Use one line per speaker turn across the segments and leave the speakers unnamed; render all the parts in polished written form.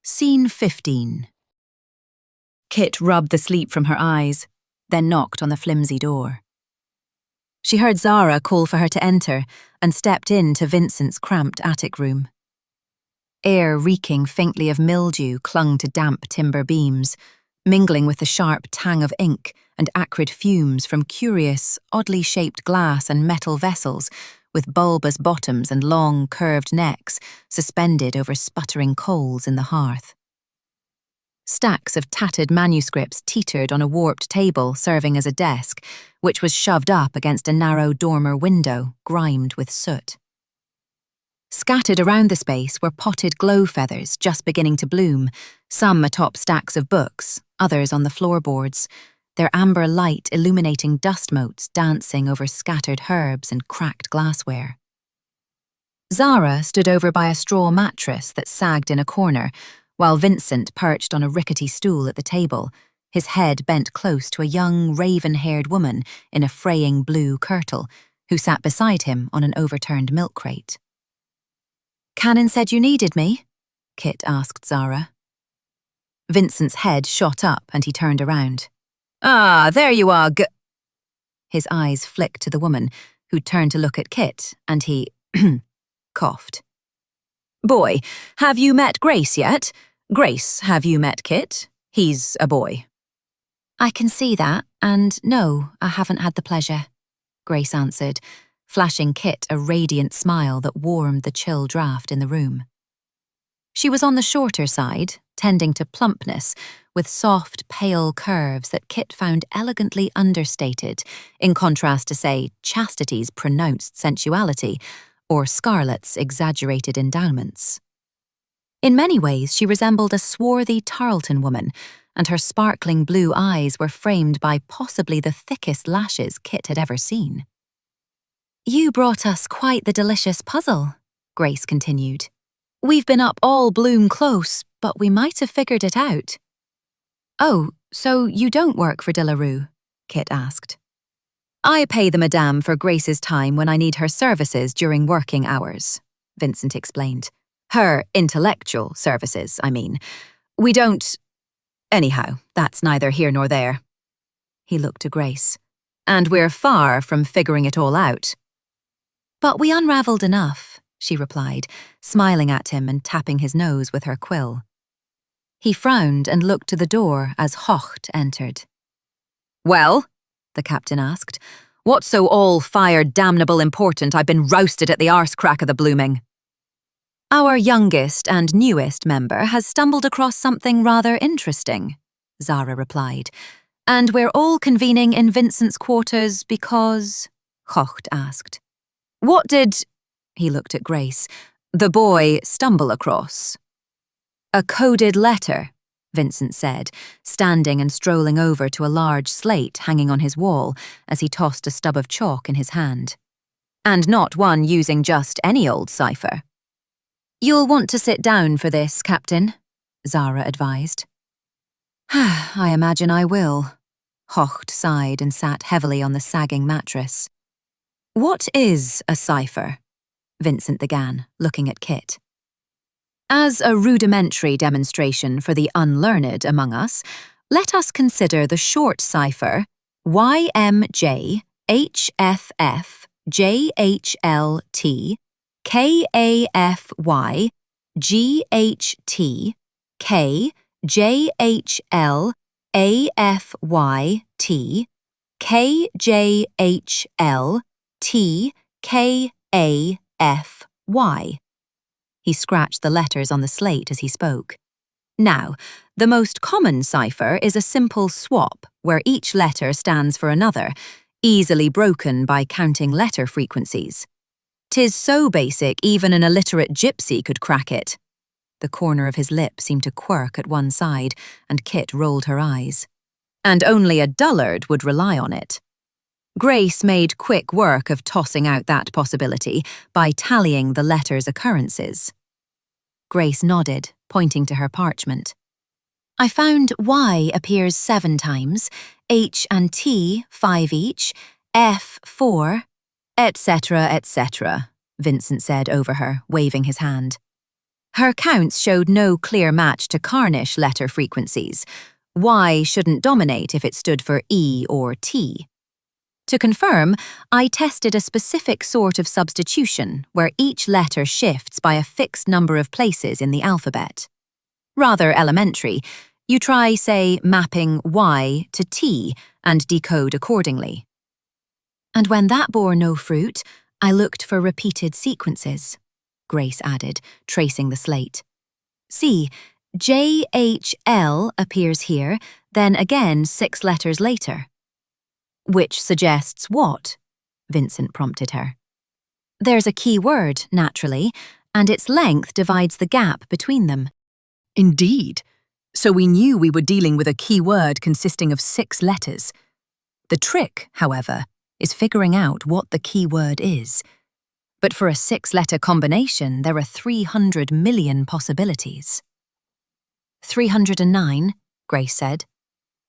Scene 15. Kit rubbed the sleep from her eyes, then knocked on the flimsy door. She heard Zara call for her to enter and stepped into Vincent's cramped attic room. Air reeking faintly of mildew clung to damp timber beams, mingling with the sharp tang of ink and acrid fumes from curious, oddly shaped glass and metal vessels with bulbous bottoms and long, curved necks suspended over sputtering coals in the hearth. Stacks of tattered manuscripts teetered on a warped table serving as a desk, which was shoved up against a narrow dormer window, grimed with soot. Scattered around the space were potted glow feathers just beginning to bloom, some atop stacks of books, others on the floorboards, their amber light illuminating dust motes dancing over scattered herbs and cracked glassware. Zara stood over by a straw mattress that sagged in a corner, while Vincent perched on a rickety stool at the table, his head bent close to a young, raven-haired woman in a fraying blue kirtle, who sat beside him on an overturned milk crate. "Canon said you needed me?" Kit asked Zara. Vincent's head shot up and he turned around. "Ah, there you are, His eyes flicked to the woman, who turned to look at Kit, and he coughed. "Boy, have you met Grace yet? Grace, have you met Kit? He's a boy." "I can see that, and no, I haven't had the pleasure," Grace answered, flashing Kit a radiant smile that warmed the chill draft in the room. She was on the shorter side, tending to plumpness, with soft, pale curves that Kit found elegantly understated, in contrast to, say, Chastity's pronounced sensuality, or Scarlet's exaggerated endowments. In many ways, she resembled a swarthy Tarleton woman, and her sparkling blue eyes were framed by possibly the thickest lashes Kit had ever seen. "You brought us quite the delicious puzzle," Grace continued. "We've been up all bloom close, but we might have figured it out." "Oh, so you don't work for De La Rue?" Kit asked. "I pay the madame for Grace's time when I need her services during working hours," Vincent explained. "Her intellectual services, I mean. We don't… Anyhow, that's neither here nor there." He looked to Grace. "And we're far from figuring it all out." "But we unravelled enough," she replied, smiling at him and tapping his nose with her quill. He frowned and looked to the door as Chócht entered. "Well?" the captain asked. "What's so all-fired damnable important I've been rousted at the arse-crack of the blooming?" "Our youngest and newest member has stumbled across something rather interesting," Zara replied. "And we're all convening in Vincent's quarters because…" Chócht asked. "What did," he looked at Grace, "the boy stumble across?" "A coded letter," Vincent said, standing and strolling over to a large slate hanging on his wall as he tossed a stub of chalk in his hand. "And not one using just any old cipher." "You'll want to sit down for this, Captain," Zara advised. "I imagine I will," Chócht sighed and sat heavily on the sagging mattress. "What is a cipher?" Vincent began, looking at Kit. "As a rudimentary demonstration for the unlearned among us, let us consider the short cipher YMJHFFJHLT KAFY GHT KJHL AFYT KJHL TKAFY. He scratched the letters on the slate as he spoke. "Now, the most common cipher is a simple swap where each letter stands for another, easily broken by counting letter frequencies. 'Tis so basic even an illiterate gypsy could crack it." The corner of his lip seemed to quirk at one side, and Kit rolled her eyes. "And only a dullard would rely on it." Grace made quick work of tossing out that possibility by tallying the letters' occurrences. Grace nodded, pointing to her parchment. "I found Y appears 7 times, H and T 5 each, F 4, etc., etc., Vincent said over her, waving his hand. Her counts showed no clear match to Carnish letter frequencies. Y shouldn't dominate if it stood for E or T. To confirm, I tested a specific sort of substitution where each letter shifts by a fixed number of places in the alphabet. Rather elementary. You try, say, mapping Y to T and decode accordingly. And when that bore no fruit, I looked for repeated sequences, Grace added, tracing the slate. See, JHL appears here, then again 6 letters later. Which suggests what? Vincent prompted her. There's a key word, naturally, and its length divides the gap between them.
Indeed. So we knew we were dealing with a key word consisting of 6 letters. The trick, however, is figuring out what the key word is. But for a 6-letter combination, there are 300 million possibilities. 309, Grace said.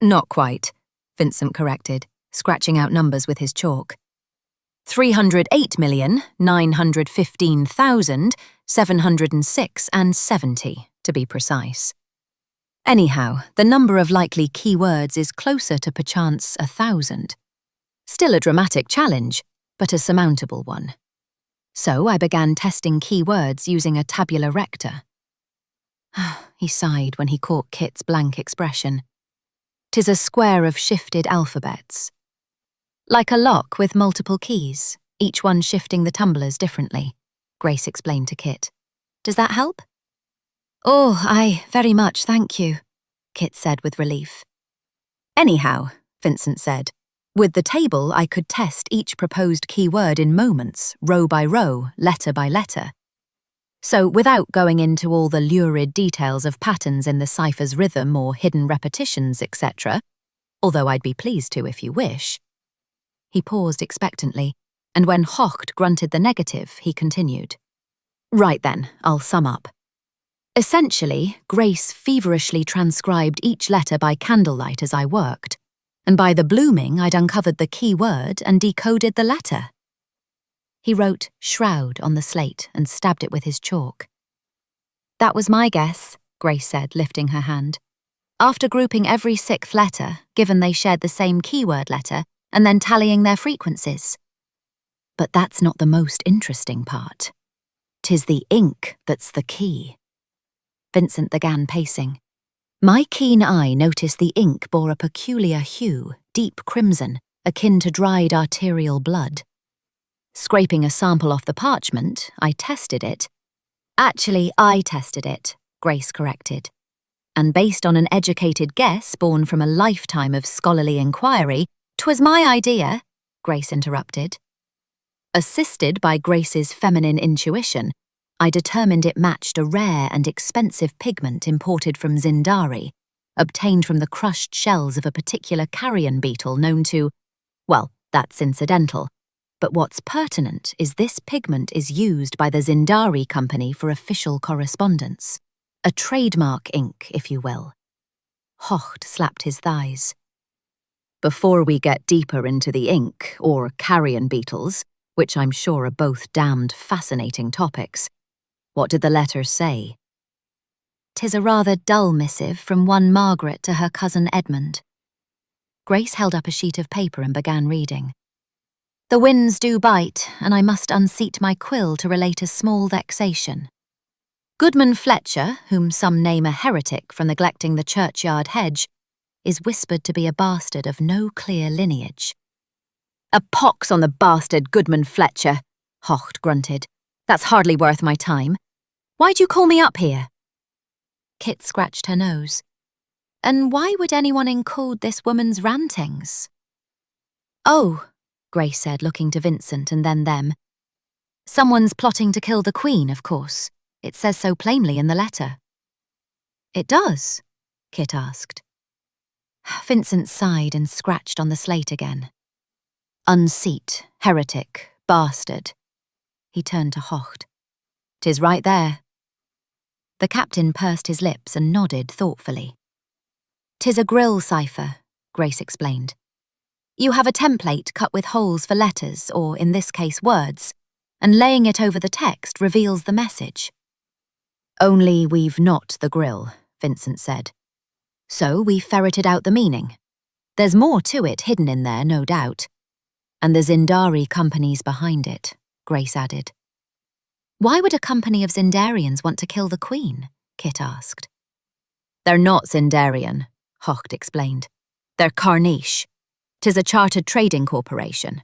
Not quite, Vincent corrected, scratching out numbers with his chalk. 308,915,706 to be precise. Anyhow, the number of likely key words is closer to perchance 1,000. Still a dramatic challenge, but a surmountable one. So I began testing key words using a tabula recta. He sighed when he caught Kit's blank expression. 'Tis a square of shifted alphabets. Like a lock with multiple keys, each one shifting the tumblers differently, Grace explained to Kit. Does that help? Oh, aye, very much, thank you, Kit said with relief. Anyhow, Vincent said, with the table I could test each proposed keyword in moments, row by row, letter by letter. So without going into all the lurid details of patterns in the cipher's rhythm or hidden repetitions, etc., although I'd be pleased to if you wish. He paused expectantly, and when Chócht grunted the negative, he continued. Right then, I'll sum up. Essentially, Grace feverishly transcribed each letter by candlelight as I worked, and by the blooming I'd uncovered the key word and decoded the letter. He wrote SHROUD on the slate and stabbed it with his chalk. That was my guess, Grace said, lifting her hand. After grouping every 6th letter, given they shared the same keyword letter, and then tallying their frequencies. But that's not the most interesting part. 'Tis the ink that's the key. Vincent began pacing. My keen eye noticed the ink bore a peculiar hue, deep crimson, akin to dried arterial blood. Scraping a sample off the parchment, I tested it. Actually, I tested it, Grace corrected. And based on an educated guess born from a lifetime of scholarly inquiry, 'twas my idea, Grace interrupted. Assisted by Grace's feminine intuition, I determined it matched a rare and expensive pigment imported from Zindari, obtained from the crushed shells of a particular carrion beetle known to, well, that's incidental. But what's pertinent is this pigment is used by the Zindari company for official correspondence. A trademark ink, if you will. Chócht slapped his thighs. Before we get deeper into the ink, or carrion beetles, which I'm sure are both damned fascinating topics, what did the letter say? 'Tis a rather dull missive from one Margaret to her cousin Edmund. Grace held up a sheet of paper and began reading. The winds do bite, and I must unseat my quill to relate a small vexation. Goodman Fletcher, whom some name a heretic for neglecting the churchyard hedge, is whispered to be a bastard of no clear lineage. A pox on the bastard Goodman Fletcher, Chócht grunted. That's hardly worth my time. Why'd you call me up here? Kit scratched her nose. And why would anyone encode this woman's rantings? Oh, Grace said, looking to Vincent and then them. Someone's plotting to kill the Queen, of course. It says so plainly in the letter. It does? Kit asked. Vincent sighed and scratched on the slate again. Unseat, heretic, bastard. He turned to Chócht. 'Tis right there. The captain pursed his lips and nodded thoughtfully. 'Tis a grille cipher, Grace explained. You have a template cut with holes for letters, or in this case words, and laying it over the text reveals the message. Only we've not the grille, Vincent said. So we ferreted out the meaning. There's more to it hidden in there, no doubt. And the Zindari company's behind it, Grace added. Why would a company of Zindarians want to kill the Queen? Kit asked. They're not Zindarian, Chócht explained. They're Carniche. 'Tis a chartered trading corporation.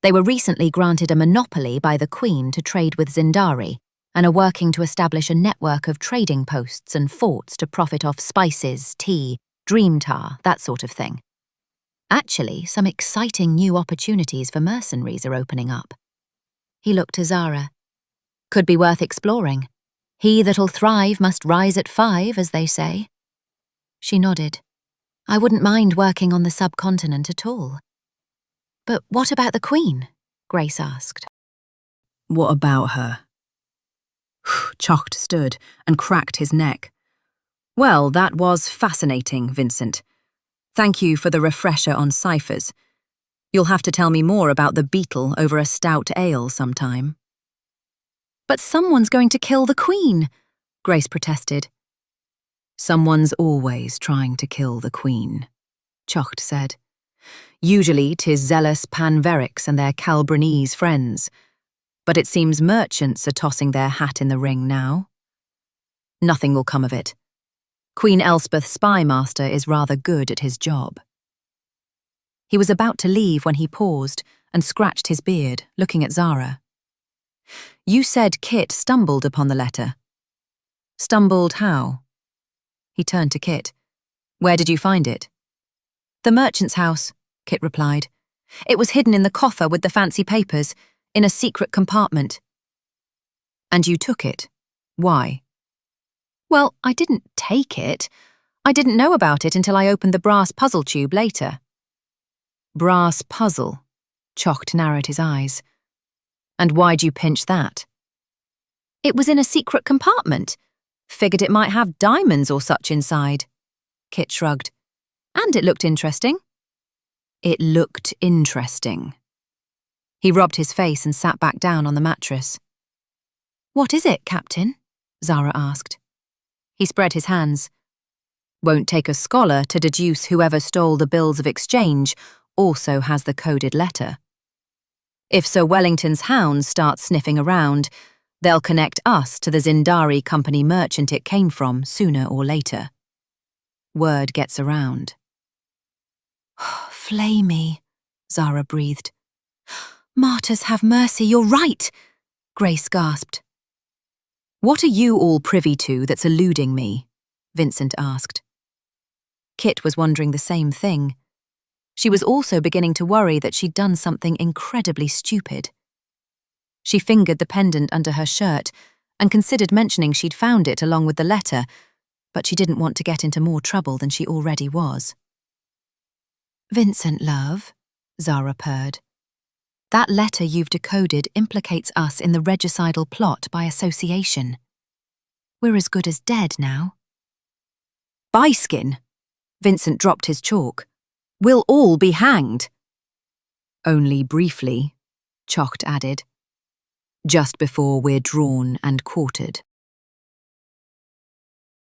They were recently granted a monopoly by the Queen to trade with Zindari and are working to establish a network of trading posts and forts to profit off spices, tea, dream tar, that sort of thing. Actually, some exciting new opportunities for mercenaries are opening up. He looked to Zara. Could be worth exploring. He that'll thrive must rise at 5, as they say. She nodded. I wouldn't mind working on the subcontinent at all. But what about the Queen? Grace asked.
What about her? Chócht stood and cracked his neck. Well, that was fascinating, Vincent. Thank you for the refresher on ciphers. You'll have to tell me more about the beetle over a stout ale sometime. But someone's going to kill the Queen, Grace protested. Someone's always trying to kill the Queen, Chócht said. Usually 'tis zealous Panverics and their Calbranese friends, but it seems merchants are tossing their hat in the ring now. Nothing will come of it. Queen Elspeth's spymaster is rather good at his job. He was about to leave when he paused and scratched his beard, looking at Zara. You said Kit stumbled upon the letter. Stumbled how? He turned to Kit. Where did you find it? The merchant's house, Kit replied. It was hidden in the coffer with the fancy papers, in a secret compartment. And you took it? Why? Well, I didn't take it. I didn't know about it until I opened the brass puzzle tube later. Brass puzzle? Chócht narrowed his eyes. And why'd you pinch that? It was in a secret compartment. Figured it might have diamonds or such inside. Kit shrugged. And it looked interesting. It looked interesting. He rubbed his face and sat back down on the mattress. What is it, Captain? Zara asked. He spread his hands. Won't take a scholar to deduce whoever stole the bills of exchange also has the coded letter. If Sir Wellington's hounds start sniffing around, they'll connect us to the Zindari company merchant it came from sooner or later. Word gets around. Flamey, Zara breathed. Martyrs have mercy, you're right, Grace gasped. What are you all privy to that's eluding me? Vincent asked. Kit was wondering the same thing. She was also beginning to worry that she'd done something incredibly stupid. She fingered the pendant under her shirt and considered mentioning she'd found it along with the letter, but she didn't want to get into more trouble than she already was. Vincent, love, Zara purred. That letter you've decoded implicates us in the regicidal plot by association. We're as good as dead now. Byskin! Vincent dropped his chalk. We'll all be hanged. Only briefly, Chócht added. Just before we're drawn and quartered.